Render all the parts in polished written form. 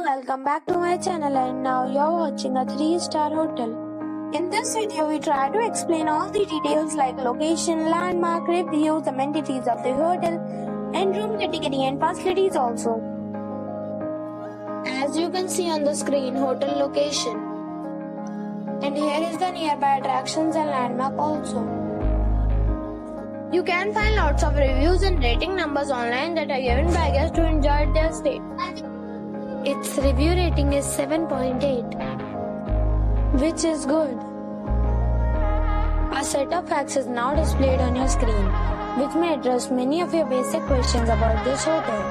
welcome back to my channel, and now you're watching a 3-star hotel. In this video, we try to explain all the details like location, landmark, reviews, amenities of the hotel, and room category and facilities also. As you can see on the screen, hotel location. And here is the nearby attractions and landmark also. You can find lots of reviews and rating numbers online that are given by guests to enjoy their stay. Its review rating is 7.8, which is good. A set of facts is now displayed on your screen, which may address many of your basic questions about this hotel.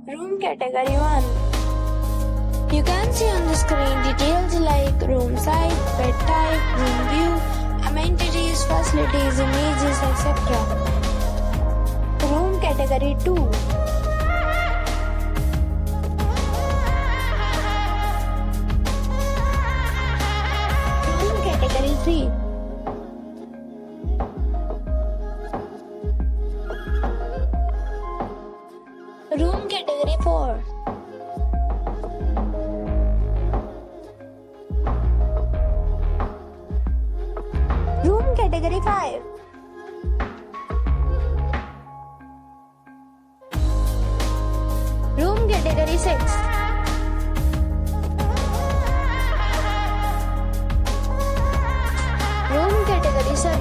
Room category 1. You can see on the screen details like room size, bed type, room view, amenities, facilities, images, etc. Room category 2. Category 3. Room category 4. Room category 5. Room category 6. Room category 7.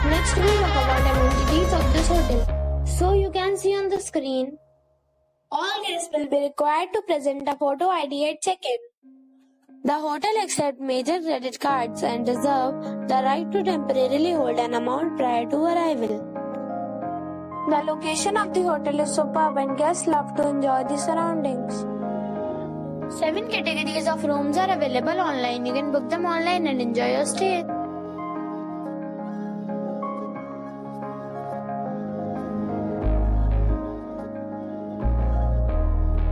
Next we talk about amenities of this hotel. So you can see on the screen, all guests will be required to present a photo ID at check-in. The hotel accepts major credit cards and reserves the right to temporarily hold an amount prior to arrival. The location of the hotel is superb and guests love to enjoy the surroundings. 7 categories of rooms are available online. You can book them online and enjoy your stay.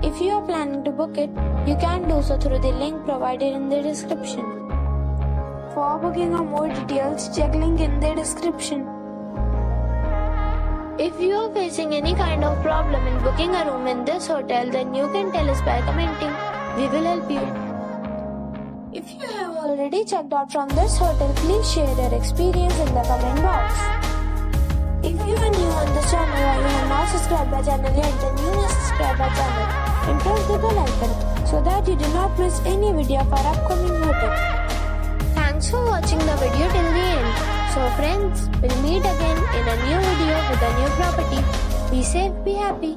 If you are planning to book it, you can do so through the link provided in the description. For booking or more details, check link in the description. If you are facing any kind of problem in booking a room in this hotel, then you can tell us by commenting. We will help you. If you have already checked out from this hotel, please share your experience in the comment box. If you are new on this channel or you have not subscribed our channel yet, then you must subscribe our channel and press the bell icon so that you do not miss any video of our upcoming hotel. Thanks for watching the video till the end. So friends, we'll meet again in a new video with a new property. Be safe, be happy.